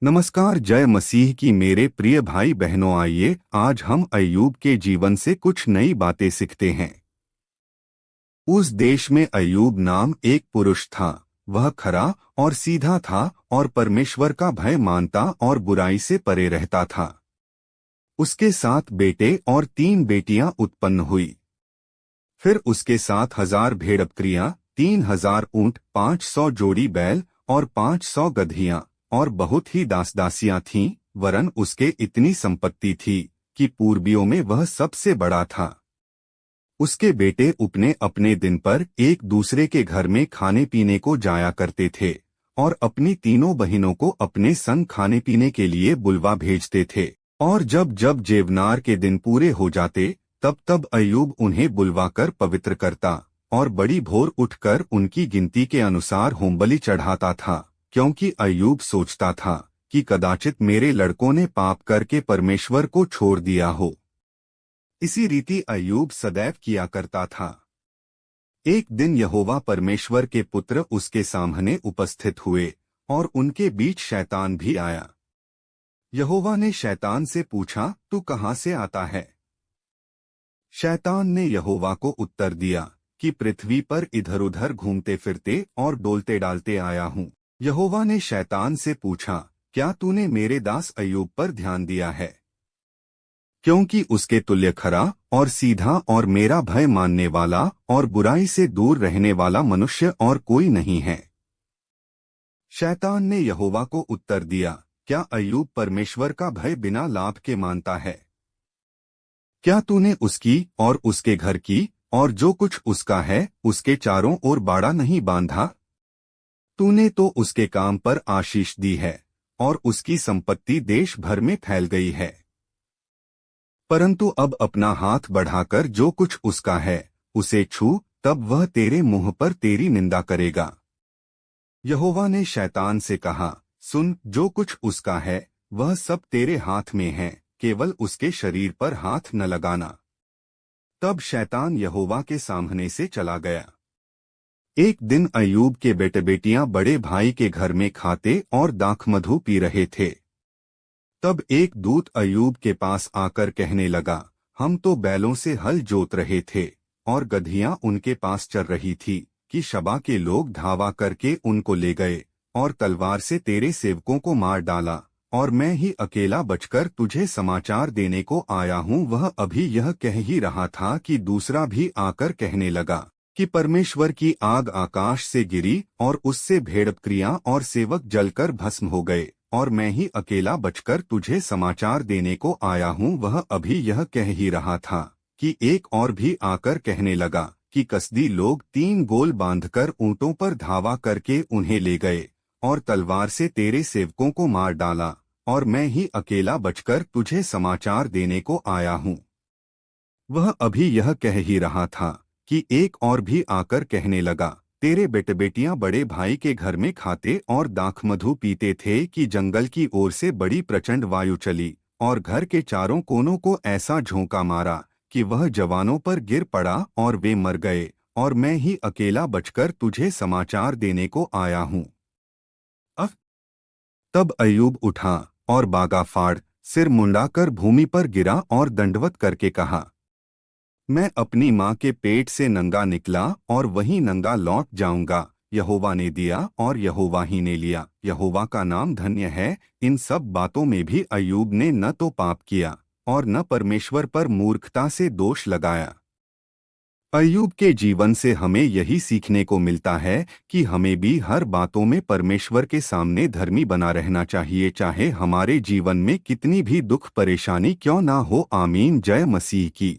नमस्कार। जय मसीह की मेरे प्रिय भाई बहनों, आइए आज हम अय्यूब के जीवन से कुछ नई बातें सीखते हैं। उस देश में अय्यूब नाम एक पुरुष था। वह खरा और सीधा था और परमेश्वर का भय मानता और बुराई से परे रहता था। उसके 7 बेटे और 3 बेटियां उत्पन्न हुई। फिर उसके 7,000 भेड़बकरियां, 3,000 ऊंट, 500 जोड़ी बैल और 500 गदहियां और बहुत ही दास-दासियां थीं। वरन उसके इतनी संपत्ति थी कि पूर्वियों में वह सबसे बड़ा था। उसके बेटे अपने अपने दिन पर एक दूसरे के घर में खाने पीने को जाया करते थे और अपनी तीनों बहनों को अपने संग खाने पीने के लिए बुलवा भेजते थे। और जब जब जेवनार के दिन पूरे हो जाते, तब तब अय्यूब उन्हें बुलवाकर पवित्र करता और बड़ी भोर उठकर उनकी गिनती के अनुसार होमबलि चढ़ाता था, क्योंकि अय्यूब सोचता था कि कदाचित मेरे लड़कों ने पाप करके परमेश्वर को छोड़ दिया हो। इसी रीति अय्यूब सदैव किया करता था। एक दिन यहोवा परमेश्वर के पुत्र उसके सामने उपस्थित हुए और उनके बीच शैतान भी आया। यहोवा ने शैतान से पूछा, तू कहाँ से आता है? शैतान ने यहोवा को उत्तर दिया कि पृथ्वी पर इधर उधर घूमते फिरते और डोलते डालते आया हूँ। यहोवा ने शैतान से पूछा, क्या तूने मेरे दास अय्यूब पर ध्यान दिया है? क्योंकि उसके तुल्य खरा और सीधा और मेरा भय मानने वाला और बुराई से दूर रहने वाला मनुष्य और कोई नहीं है। शैतान ने यहोवा को उत्तर दिया, क्या अय्यूब परमेश्वर का भय बिना लाभ के मानता है? क्या तूने उसकी और उसके घर की और जो कुछ उसका है उसके चारों ओर बाड़ा नहीं बांधा? तूने तो उसके काम पर आशीष दी है और उसकी संपत्ति देश भर में फैल गई है। परंतु अब अपना हाथ बढ़ाकर जो कुछ उसका है उसे छू, तब वह तेरे मुंह पर तेरी निंदा करेगा। यहोवा ने शैतान से कहा, सुन, जो कुछ उसका है वह सब तेरे हाथ में है, केवल उसके शरीर पर हाथ न लगाना। तब शैतान यहोवा के सामने से चला गया। एक दिन अय्यूब के बेटे बेटियां बड़े भाई के घर में खाते और दाखमधु पी रहे थे। तब एक दूत अय्यूब के पास आकर कहने लगा, हम तो बैलों से हल जोत रहे थे और गदहियां उनके पास चर रही थी कि शबा के लोग धावा करके उनको ले गए और तलवार से तेरे सेवकों को मार डाला, और मैं ही अकेला बचकर तुझे समाचार देने को आया हूँ। वह अभी यह कह ही रहा था कि दूसरा भी आकर कहने लगा कि परमेश्वर की आग आकाश से गिरी और उससे भेड़बकरियां और सेवक जलकर भस्म हो गए, और मैं ही अकेला बचकर तुझे समाचार देने को आया हूँ। वह अभी यह कह ही रहा था कि एक और भी आकर कहने लगा कि कसदी लोग 3 गोल बांधकर ऊंटों पर धावा करके उन्हें ले गए और तलवार से तेरे सेवकों को मार डाला, और मैं ही अकेला बचकर तुझे समाचार देने को आया हूँ। वह अभी यह कह ही रहा था कि एक और भी आकर कहने लगा, तेरे बेटे बेटियां बड़े भाई के घर में खाते और दाखमधु पीते थे कि जंगल की ओर से बड़ी प्रचंड वायु चली और घर के चारों कोनों को ऐसा झोंका मारा कि वह जवानों पर गिर पड़ा और वे मर गए, और मैं ही अकेला बचकर तुझे समाचार देने को आया हूँ। तब अय्यूब उठा और बागा फाड़ सिर मुंडाकर भूमि पर गिरा और दंडवत करके कहा, मैं अपनी माँ के पेट से नंगा निकला और वहीं नंगा लौट जाऊंगा। यहोवा ने दिया और यहोवा ही ने लिया। यहोवा का नाम धन्य है। इन सब बातों में भी अय्यूब ने न तो पाप किया और न परमेश्वर पर मूर्खता से दोष लगाया। अय्यूब के जीवन से हमें यही सीखने को मिलता है कि हमें भी हर बातों में परमेश्वर के सामने धर्मी बना रहना चाहिए, चाहे हमारे जीवन में कितनी भी दुख परेशानी क्यों ना हो। आमीन। जय मसीह की।